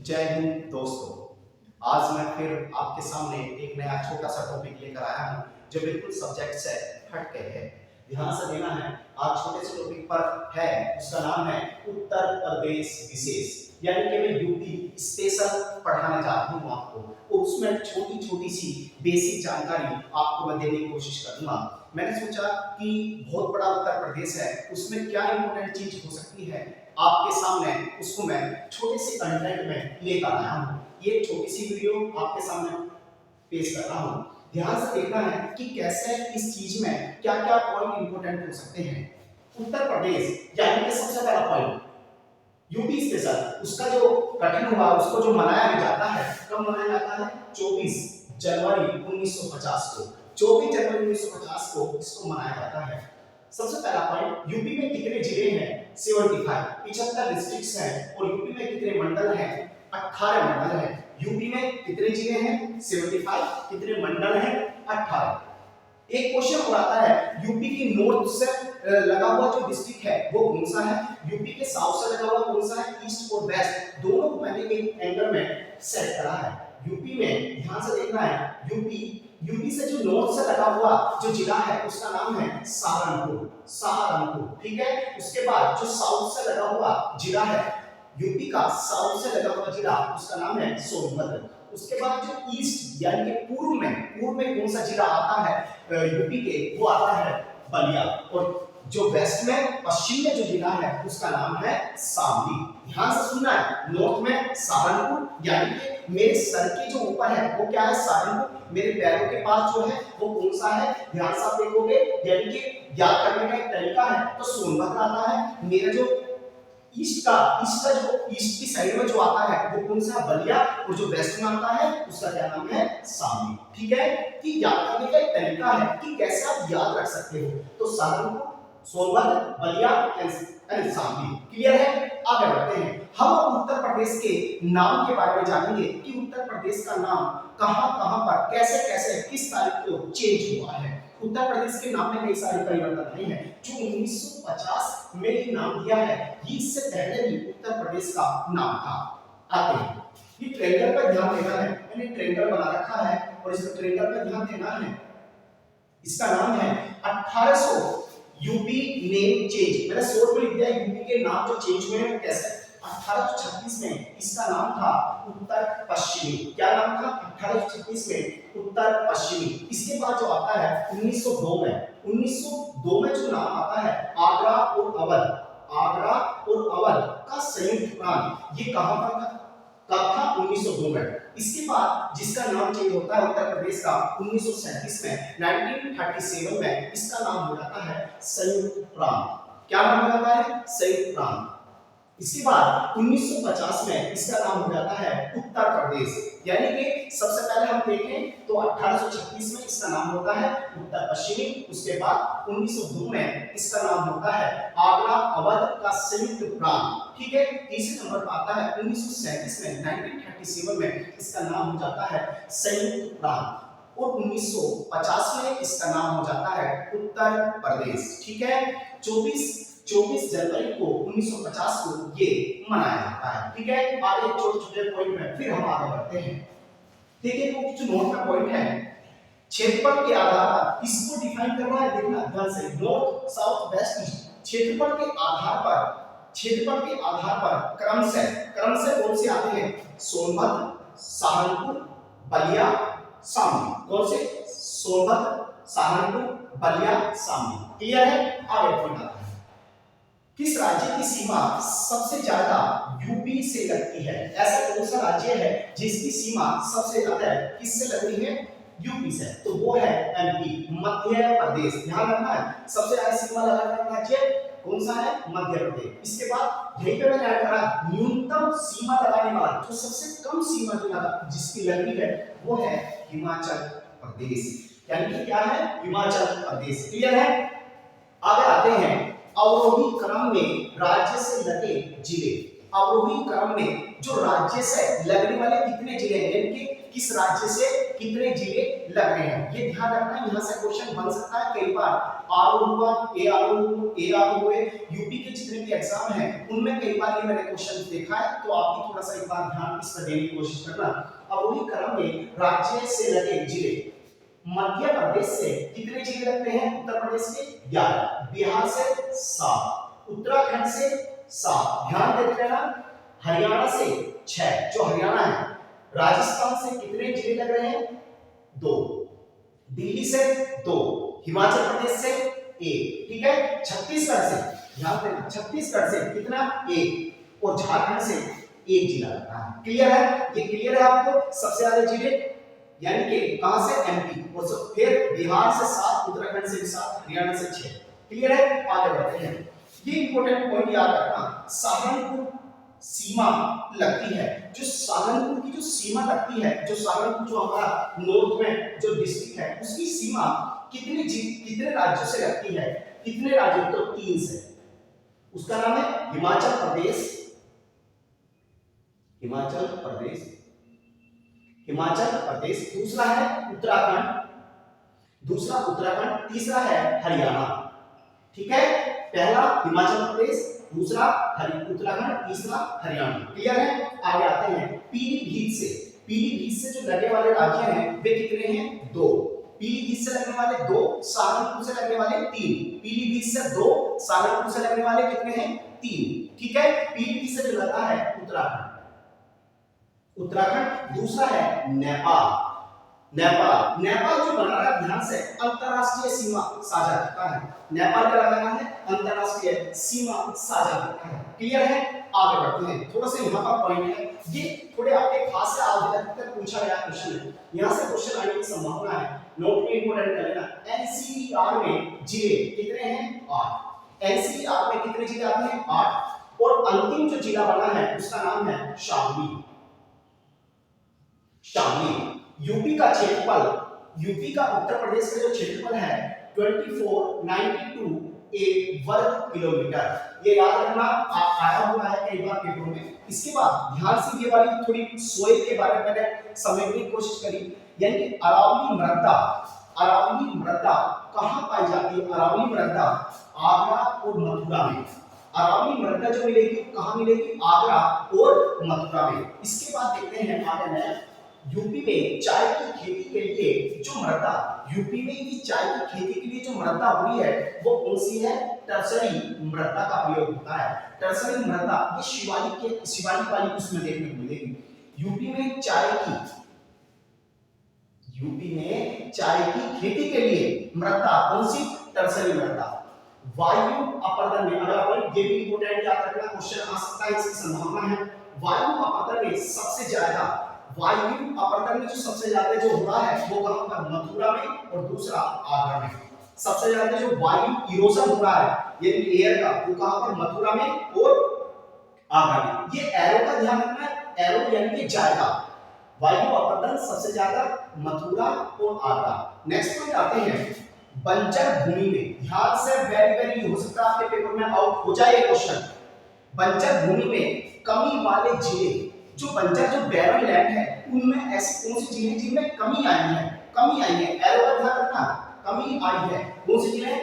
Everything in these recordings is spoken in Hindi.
जय हिंद दोस्तों। आज मैं फिर आपके सामने एक नया छोटा सा टॉपिक लेकर आया हूँ जो बिल्कुल सब्जेक्ट से हट के है। ध्यान से देना है। आज छोटे से टॉपिक पर है, उसका नाम है उत्तर प्रदेश विशेष, यानी कि मैं यूपी स्पेशल पढ़ाने जा रहा हूँ आपको, और उसमें छोटी छोटी सी बेसिक जानकारी आपको मैं देने की कोशिश करूंगा। मैंने सोचा कि बहुत बड़ा उत्तर प्रदेश है, उसमें क्या इंपॉर्टेंट चीज हो सकती है आपके सामने, उसको मैं छोटे से कंटेंट में लेकर आया हूँ। ये छोटी सी वीडियो आपके सामने पेश कर रहा हूँ। ध्यान से देखना है कि कैसे इस चीज में क्या क्या पॉइंट इंपॉर्टेंट हो सकते हैं। उत्तर प्रदेश यानी कि सबसे बड़ा पॉइंट यूपी स्पेशल, उसका जो गठन हुआ, उसको जो मनाया जाता है, कब मनाया जाता है? 24 जनवरी 1950 को। 24 जनवरी 1950 को इसको मनाया जाता है। सबसे पहला पॉइंट, यूपी में कितने जिले हैं? 75, 75 डिस्ट्रिक्ट्स हैं। और यूपी में कितने मंडल हैं? 18 मंडल हैं। यूपी में कितने जिले हैं? 75, कितने मंडल हैं? 18। एक क्वेश्चन और आता है, यूपी की नॉर्थ से लगा हुआ जो डिस्ट्रिक्ट है वो कौन सा है? यूपी के साउथ से लगा हुआ कौन सा है? ईस्ट और वेस्ट, दोनों को मैंने एक एंगल में सेट करा है। यूपी में ध्यान से देखना है, यूपी से जो नॉर्थ से लगा हुआ जो जिला है उसका नाम है सहारनपुर। सहारनपुर, ठीक है। उसके बाद जो साउथ से लगा हुआ जिला है, यूपी का साउथ से लगा हुआ जिला, उसका नाम है सोनभद्र। उसके बाद जो ईस्ट यानी कि पूर्व में कौन सा जिला आता है यूपी के, वो आता है बलिया। और जो वेस्ट में, पश्चिम में जो जिला है उसका नाम है शामली। ध्यान से सुनना है, नॉर्थ में सहारनपुर, यानी कि मेरे सर के जो ऊपर है वो क्या है? सहारनपुर। मेरे पैरों के पास जो है वो कौन सा है? ध्यान से आप देखोगे, यानी कि याद करने का एक तरीका है, तो सोनभद्र आता है। मेरा जो ईस्ट का जो ईस्ट की साइड में जो आता है वो कौन सा? बलिया। और जो वेस्ट में आता है उसका क्या नाम है? शामली। ठीक है, कि याद करने का एक तरीका है कि कैसे आप याद रख सकते हो। तो सहारनपुर, सोनभद्र, बलिया एंड शामली। क्लियर है? आगे बढ़ते हैं। हम उत्तर प्रदेश के नाम के बारे में जानेंगे कि उत्तर प्रदेश का नाम कहां-कहां पर, कैसे-कैसे, किस तारीख को चेंज हुआ है। उत्तर प्रदेश के नाम में कई सारे परिवर्तन आए हैं। जो 1950 में ये नाम दिया है, ये इससे पहले भी उत्तर प्रदेश का नाम था। आते हैं, ये ट्रेंगल पर ध्यान देना है। मैंने ट्रेंगल बना रखा है और इस ट्रेंगल पर ध्यान देना है। इसका नाम है 1800 यूपी नेम चेंज। मैंने शॉर्ट में लिख दिया यूपी के नाम जो चेंज हुए हैं कैसे। 1836 में इसका नाम था उत्तर पश्चिमी। क्या नाम था? 1836 में उत्तर पश्चिमी। इसके बाद जो आता है 1902 में, 1902 में जो नाम आता है आगरा और अवध, आगरा और अवध का संयुक्त प्रांत, ये कहां पर था? कब था? 1902 में। इसके बाद जिसका नाम चेंज होता है उत्तर प्रदेश का 1937 में, 1937 में इसका नाम हो जाता है संयुक्त प्रांत। क्या नाम हो जाता है? संयुक्त प्रांत। इसके बाद 1950 में इसका नाम हो जाता है उत्तर प्रदेश। यानी कि सबसे पहले हम देखें तो 1836 में इसका नाम होता है उत्तर पश्चिमी। उसके बाद 1902 में इसका नाम होता है आगरा अवध का संयुक्त प्रांत। ठीक है। तीसरे नंबर पर आता है 1937 में, 1937 में इसका नाम हो जाता है संयुक्त प्रांत। और 1950 में इसका नाम हो जाता है उत्तर प्रदेश। ठीक है। 24 जनवरी को 1950 को ये मनाया जाता है। ठीक है। आगे छोटे छोटे पॉइंट में फिर हम आगे बढ़ते हैं। देखिए, तो कुछ नोट का पॉइंट है। क्षेत्रफल के आधार पर इसको डिफाइन करना है। देखना ध्यान से, नॉर्थ साउथ वेस्ट ईस्ट। क्षेत्रफल के आधार पर, क्षेत्रफल के आधार पर क्रम से कौन से आते हैं? सोनभद्र, सहारनपुर, बलिया, शामली। कौन से? सोनभद्र, सहारनपुर, बलिया, शामली। क्लियर है? आगे पॉइंट आता है, किस राज्य की सीमा सबसे ज्यादा यूपी से लगती है? ऐसा कौन सा राज्य है जिसकी सीमा सबसे ज्यादा किससे लगती है? यूपी से। तो वो है एमपी, मध्य प्रदेश। ध्यान रखना है, सबसे ज्यादा सीमा लगाने वाला राज्य कौन सा है? मध्य प्रदेश। इसके बाद यहीं पे मैंने ऐड करा न्यूनतम सीमा लगाने वाला, जो सबसे कम सीमा जो लगा जिसकी लगती है वो है हिमाचल प्रदेश। यानी कि क्या है? हिमाचल प्रदेश। क्लियर है? आगे आते हैं, अवरोही क्रम में राज्य से लगे जिले। अवरोही क्रम में जो राज्य से लगने वाले कितने जिले हैं, यानी कि किस राज्य से कितने जिले लग रहे हैं, ये ध्यान रखना। यहाँ से क्वेश्चन बन सकता है कई बार। आरओ हुआ, एआरओ हुए, यूपी के जितने भी एग्जाम हैं उनमें कई बार ये मैंने क्वेश्चन देखा है, तो आप भी थोड़ा सा एक बार ध्यान इस पर देने की कोशिश करना। अब वही क्रम में राज्य से लगे जिले, मध्य प्रदेश से कितने जिले लगते हैं, उत्तर प्रदेश के 11, बिहार से 7, उत्तराखंड से 7, ध्यान देते रहना, हरियाणा से 6 जो हरियाणा है, राजस्थान से कितने जिले लग रहे हैं, 2, दिल्ली से 2, हिमाचल प्रदेश से 1, ठीक है, छत्तीसगढ़ से, ध्यान देना, छत्तीसगढ़ से कितना, 1, और झारखंड से 1 जिला लगता है। क्लियर है, ये क्लियर है आपको। सबसे ज्यादा जिले यानी कि कहां से, एमपी, और फिर बिहार से 7, उत्तराखंड से 7, हरियाणा से 6। क्लियर है, आगे बढ़ते हैं। ये इंपॉर्टेंट पॉइंट याद रखना, सहारनपुर सीमा लगती है, जो सहारनपुर की जो सीमा लगती है, जो सहारनपुर जो हमारा नॉर्थ में जो डिस्ट्रिक्ट है उसकी सीमा कितने राज्यों से लगती है, कितने राज्यों, तो 3 से। उसका नाम है हिमाचल प्रदेश, हिमाचल प्रदेश, हिमाचल प्रदेश, दूसरा है उत्तराखंड, दूसरा उत्तराखंड, तीसरा है हरियाणा। ठीक है, पहला हिमाचल प्रदेश, दूसरा उत्तराखंड, तीसरा हरियाणा। क्लियर है, आगे आते हैं पीलीभीत से। पीलीभीत से जो लगने वाले राज्य हैं वे कितने हैं, 2। पीलीभीत से लगने वाले 2, सहारनपुर से लगने वाले 3। पीलीभीत से 2, सहारनपुर से लगने वाले कितने हैं, 3। ठीक है, पीलीभीत से जो लगा है उत्तराखंड, उत्तराखंड, दूसरा है नेपाल। नेपाल, नेपाल जो बना रहा है, ध्यान से, अंतरराष्ट्रीय सीमा साझा करता है। नेपाल का लगाना है अंतरराष्ट्रीय सीमा साझा करता है। क्लियर है, आगे बढ़ते हैं। थोड़ा सा यहाँ पर पॉइंट है, ये थोड़े आपके खास से आज तक पूछा गया क्वेश्चन है, यहाँ से क्वेश्चन आने की संभावना है, नोट में इंपोर्टेंट कर लेना। एनसीईआर में जिले कितने हैं, 8। एनसीईआर में कितने जिले आते हैं, 8, और अंतिम जो जिला बना है उसका नाम है शामली। शामली, यूपी का क्षेत्रफल, यूपी का उत्तर प्रदेश का जो क्षेत्रफल है 2492 वर्ग किलोमीटर। ये याद रखना, आया हुआ है कई बार पेपर में। इसके बाद ध्यान से ये वाली थोड़ी सोइल के बारे में मैंने समझने की कोशिश करी, यानी कि अरावली मृदा, अरावली मृदा कहां पाई जाती है, अरावली मृदा आगरा और मथुरा में। अरावली मृदा जो मिलेगी कहां मिलेगी, आगरा और मथुरा में। इसके बाद देखते हैं आगे में, यूपी में चाय की खेती के लिए जो मृदा, यूपी में की चाय की खेती के लिए जो मृदा हुई है वो कौन सी है, टर्सरी मृदा का प्रयोग होता है। टर्सरी मृदा ये शिवालिक वाली उसमें देखने को मिलेगी। यूपी में चाय की खेती के लिए मृदा कौन सी, टर्सरी मृदा। वायु अपर्दन में, अगला पॉइंट ये भी इंपॉर्टेंट याद रखना, क्वेश्चन आ सकता है, इसकी संभावना है। वायु अपर्दन में सबसे ज्यादा, वायु अपर्दन में जो सबसे ज्यादा जो हो रहा है वो कहां पर, मथुरा में, और दूसरा आगरा में। सबसे ज्यादा जो वायु इरोजन हो रहा है यानी एयर का, वो कहां पर, मथुरा में और आगरा में। ये एरो का ध्यान रखना है, एरो यानी कि जाएगा। वायु अपर्दन सबसे ज्यादा मथुरा और आगरा। नेक्स्ट पॉइंट आते हैं बंजर भूमि में। ध्यान से, वेरी वेरी हो सकता है आपके पेपर में आउट हो जाए क्वेश्चन। बंजर भूमि में कमी वाले जिले, जो बंजर जो बैरन लैंड है उनमें ऐसे कौन से जिले जिनमें कमी आई है, कमी आई है, एरो का ध्यान रखना, कमी आई है। कौन से जिले,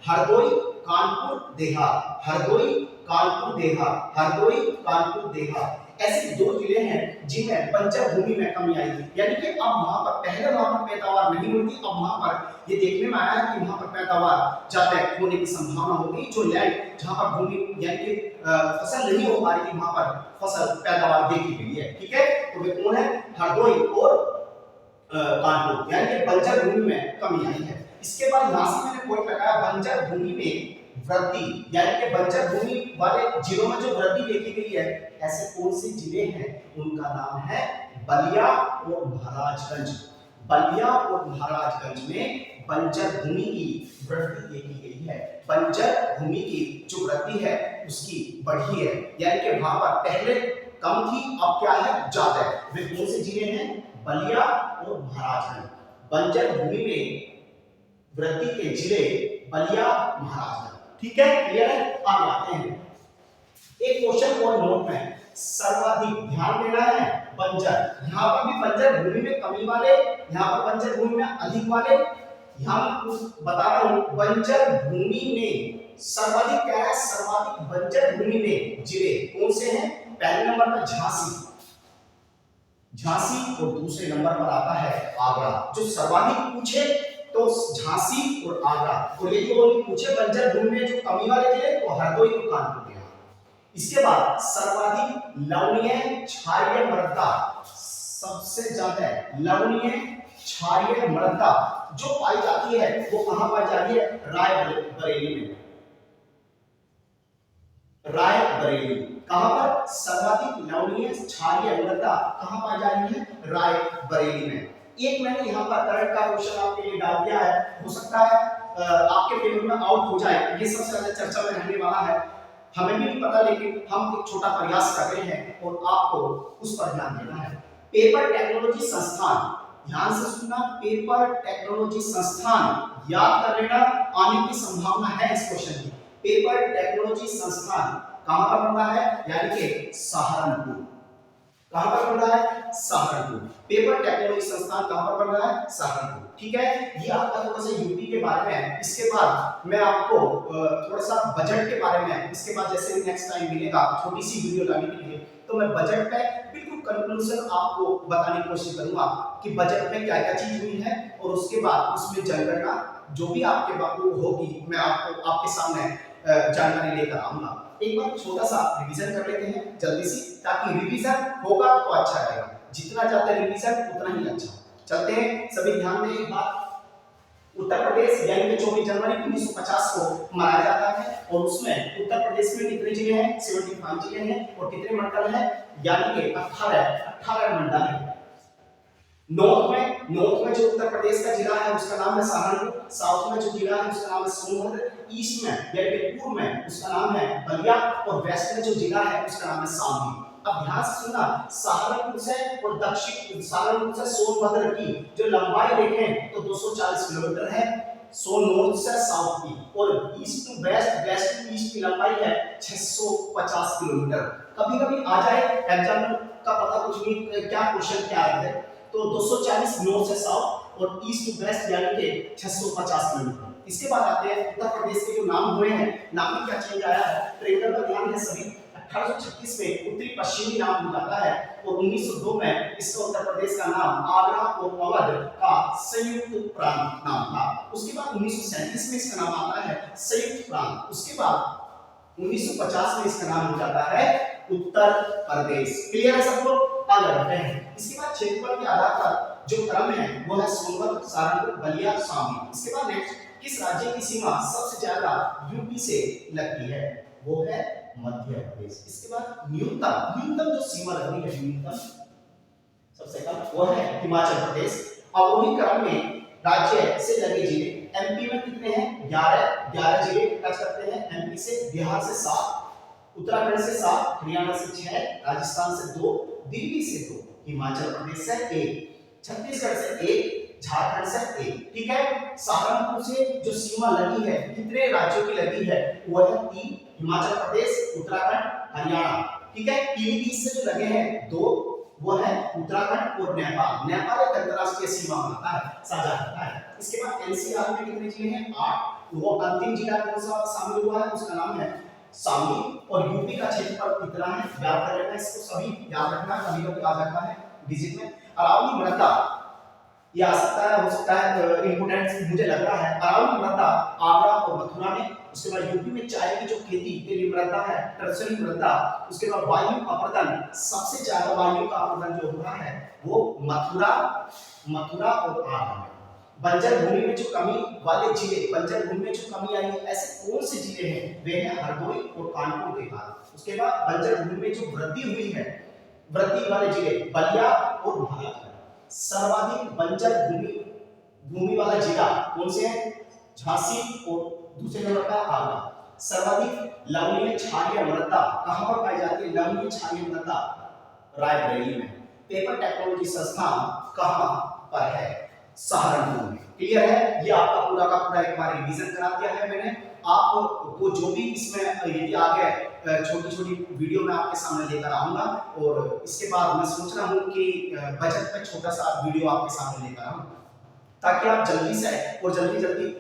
हरदोई, कानपुर, देहात, हरदोई, कानपुर, देहात, हरदोई, कानपुर, देहात, ऐसे 2 जिले हैं जिनमें बंजर भूमि में कमी आई है। यानी कि अब वहां पर, पहले वहां पर पैदावार नहीं होती, अब वहां पर ये देखने में आया है कि वहां पर पैदावार ज्यादा होने की संभावना हो गई। जो लैंड जहां पर भूमि यानी कि फसल नहीं हो पा रही थी वहां पर फसल पैदावार देखी गई है। ठीक है, तो वे कौन है, हरदोई और कानपुर, यानी कि बंजर भूमि में कमी आई है। इसके बाद यहां से मैंने पॉइंट लगाया, बंजर भूमि में वृद्धि, यानी कि बंजर भूमि वाले जिलों में जो वृद्धि देखी गई है, ऐसे कौन से जिले हैं, उनका नाम है बलिया और महाराजगंज। बलिया और महाराजगंज में बंजर भूमि की वृद्धि देखी गई है। बंजर भूमि की जो वृद्धि है उसकी बढ़ी है, यानी कि वहां पर पहले कम थी, अब क्या है, ज्यादा है। वे कौन से जिले हैं, बलिया और महाराजगंज। बंजर भूमि में वृद्धि के जिले बलिया, महाराजगंज। ठीक है, क्लियर है, आगे आते हैं। एक क्वेश्चन और नोट में, सर्वाधिक ध्यान देना है बंजर, यहाँ पर भी बंजर भूमि में कमी वाले, यहाँ पर बंजर भूमि में अधिक वाले, यहाँ मैं बता रहा हूँ बंजर भूमि में सर्वाधिक क्या है, सर्वाधिक बंजर भूमि में जिले कौन से हैं? पहले नंबर पर झांसी, झांसी और दूसरे नंबर पर आता है आगरा। जो सर्वाधिक पूछे तो झांसी और आगरा, और यदि वो पूछे बंजर भूमि में जो कमी वाले जिले तो हरदोई और कानपुर गया। इसके बाद सर्वाधिक लवणीय क्षारीय मृदा, सबसे ज्यादा लवणीय क्षारीय मृदा जो पाई जाती है वो कहां पाई जाती है? रायबरेली में। रायबरेली कहां पर? सर्वाधिक लवणीय क्षारीय मृदा कहां पाई जा रही है? रायबरेली में। एक मैंने यहाँ पर करंट का क्वेश्चन आपके लिए डाल दिया है, हो सकता है आपके पेपर में आउट हो जाए, ये सबसे ज्यादा चर्चा में रहने वाला है। हमें भी नहीं पता, लेकिन हम एक छोटा प्रयास कर रहे हैं और आपको उस पर ध्यान देना है। पेपर टेक्नोलॉजी संस्थान, ध्यान से सुनना, पेपर टेक्नोलॉजी संस्थान याद कर लेना, आने की संभावना है इस क्वेश्चन की। पेपर टेक्नोलॉजी संस्थान कहां पर बन रहा है? यानी कि सहारनपुर। कहां पर बन रहा है? सहारनपुर। पेपर टेक्नोलॉजी संस्थान कहां पर बन रहा है? सहारनपुर। ठीक है, ये आपका थोड़ा सा यूपी के बारे में है। इसके बाद मैं आपको थोड़ा सा बजट के बारे में, इसके बाद जैसे नेक्स्ट टाइम मिलेगा छोटी सी वीडियो लाने के लिए, तो मैं बजट पे बिल्कुल कंक्लूजन आपको बताने की कोशिश करूंगा कि बजट में क्या क्या चीज हुई है, और उसके बाद उसमें जनगणना जो भी आपके बाबू होगी मैं आपको आपके सामने जानकारी लेकर आऊंगा। एक बार छोटा सा रिवीजन कर लेते हैं जल्दी से, ताकि रिवीजन होगा तो अच्छा रहेगा, जितना ज्यादा रिवीजन उतना ही अच्छा। चलते हैं, सभी ध्यान दें एक बात। उत्तर प्रदेश यानी कि 24 जनवरी 1950 को मनाया जाता है, और उसमें उत्तर प्रदेश में कितने जिले हैं? 75 जिले हैं, और कितने मंडल हैं? यानी कि 18 मंडल हैं। नॉर्थ में जो उत्तर प्रदेश का जिला है उसका नाम है सहारनपुर, साउथ में जो जिला है उसका नाम है सोनभद्र, ईस्ट में यानी कि पूर्व में उसका नाम है बलिया, और वेस्ट में जो जिला है उसका नाम है शामली। अब ध्यान से सुनना, सहारनपुर से और दक्षिण सहारनपुर से सोनभद्र की जो लंबाई देखें तो 240 किलोमीटर है, नॉर्थ से साउथ की, और east to west, west to east की लंबाई है 650 किलोमीटर। कभी कभी आ जाए एग्जाम का पता कुछ नहीं क्या क्वेश्चन क्या है, तो 240 नॉर्थ से साउथ और ईस्ट टू वेस्ट यानी कि 650 किलोमीटर। इसके बाद आते हैं उत्तर प्रदेश के जो नाम हुए हैं, नाम में क्या चेंज आया है? ट्रेंडर का ध्यान है सभी। 1836 में उत्तरी पश्चिमी नाम हो जाता है, और 1902 में इसका उत्तर प्रदेश का नाम आगरा और अवध का संयुक्त प्रांत नाम था। उसके बाद 1937 में इसका नाम आता है संयुक्त प्रांत। उसके बाद 1950 में इसका नाम हो जाता है उत्तर प्रदेश। क्लियर है सबको? आगे बढ़ते हैं। इसके बाद क्षेत्रफल के आधार पर जो क्रम है वो है सोनभद्र, सहारनपुर, बलिया, शामली। इसके बाद नेक्स्ट, किस राज्य की सीमा सबसे ज्यादा यूपी से लगती है? वो है मध्य प्रदेश। इसके बाद न्यूनतम जो सीमा लग रही है, न्यूनतम सबसे कम वो है हिमाचल प्रदेश। और वही क्रम में राज्य से लगे जिले, एमपी में कितने हैं? 11 जिले टच करते हैं एमपी से, बिहार से 7, उत्तराखंड से 7, हरियाणा से 6, राजस्थान से 2, दिल्ली से 2, हिमाचल प्रदेश से 1, छत्तीसगढ़ से 1, झारखंड से 1। ठीक है, सहारनपुर से जो सीमा लगी है कितने राज्यों की लगी है? वो है 3, हिमाचल प्रदेश, उत्तराखंड, हरियाणा। ठीक है, पीलीभीत से जो लगे हैं 2, वो है उत्तराखंड और नेपाल। नेपाल एक अंतरराष्ट्रीय सीमा बनाता है, साझा करता है। इसके बाद एनसीआर में कितने जिले हैं? 8। वो अंतिम जिला कौन सा शामिल हुआ है? उसका नाम है शामली। और यूपी का क्षेत्रफल कितना है? याद कर लेना, इसको सभी याद रखना, कभी कभी आ जाता है डिजिट में। अरावली मृदा, ये आ सकता है, हो सकता है इंपोर्टेंट मुझे लग रहा है। अरावली मृदा आगरा और मथुरा में। उसके बाद यूपी में चाय की जो खेती के लिए मृदा है, टर्सरी मृदा। उसके बाद वायु अपरदन, सबसे ज्यादा वायु का अपरदन जो हो रहा है वो मथुरा और आगरा में। बंजर भूमि में जो कमी वाले जिले, बंजर भूमि में जो कमी आई है, ऐसे कौन से जिले हैं? वे हैं हरदोई और कानपुर के बाद। उसके बाद बंजर भूमि में जो वृद्धि हुई है, वृद्धि वाले जिले बलिया और महाराजगंज। सर्वाधिक बंजर भूमि वाला जिला कौन से है? झांसी और दूसरे नंबर पर आगरा। सर्वाधिक लवणीय क्षारीय मृदा कहां पर पाई जाती है? लवणीय क्षारीय मृदा रायबरेली में। पेपर टेक्नोलॉजी संस्थान कहां पर है? सहारनपुर में। क्लियर है? ये आपका पूरा का पूरा एक बार रिवीजन करा दिया है मैंने। आपको जो भी इसमें यदि आगे छोटी-छोटी वीडियो मैं आपके सामने लेकर आऊँगा, और इसके बाद मैं सोच रहा हूँ कि बजट पे छोटा-सा वीडियो आपके सामने लेकर आऊँ, ताकि आप जल्दी से और जल्दी-जल्दी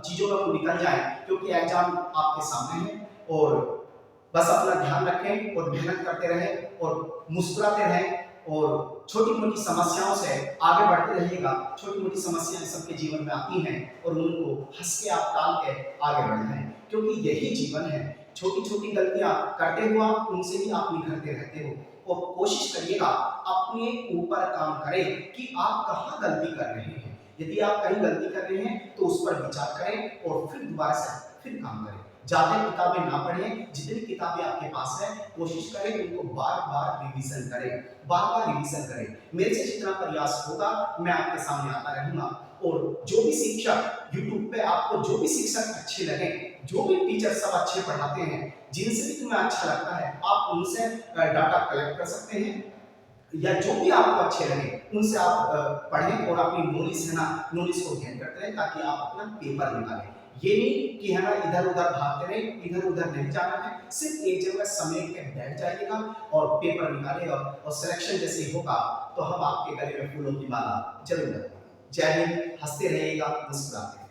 चीज़ों में वो निकल जाएँ, क्योंकि एग्ज़ाम आपके सामने है। और बस अपना ध्यान रखें और मेहनत करते रहें और मुस्कुराते रहें, और छोटी-मोटी समस्याओं से आगे बढ़ते रहिएगा। छोटी-मोटी समस्याएँ सबके जीवन में आती हैं और उनको हँस के आप टाल के आगे बढ़ जाएँ, क्योंकि यही जीवन है। छोटी-छोटी गलतियाँ करते हुए आप उनसे ही आप निखरते रहते हो, और कोशिश करिएगा अपने ऊपर काम करें कि आप कहाँ गलती कर रहे हैं। यदि आप कहीं गलती कर रहे हैं तो उस पर विचार करें और फिर दोबारा से फिर काम करें। ज़्यादा किताबें ना पढ़ें, जितनी किताबें आपके पास है कोशिश करें उनको बार-बार रिवीजन करें, बार-बार रिवीजन करें। मेरे से जितना प्रयास होगा मैं आपके सामने आता रहूँगा, और जो भी शिक्षक यूट्यूब पे आपको जो भी शिक्षक अच्छे लगे, जो भी टीचर सब अच्छे पढ़ाते हैं, जिनसे भी तुम्हें अच्छा लगता है, आप उनसे डाटा कलेक्ट कर सकते हैं, या जो भी आपको अच्छे लगे उनसे आप पढ़ें और अपनी नॉलेज है ना, नॉलेज को गेन करते रहें, ताकि आप अपना पेपर निकालें। ये नहीं कि है ना इधर-उधर भागते रहें, इधर-उधर नहीं जाना है, सिर्फ एक जगह समेट के बैठ जाइएगा और पेपर निकालिएगा, और सिलेक्शन जैसे ही होगा तो हम आपके गले में फूलों की माला जरूर लगाएंगे। जय हिंद, हंसते रहिएगा, मुस्कुराते रहिएगा।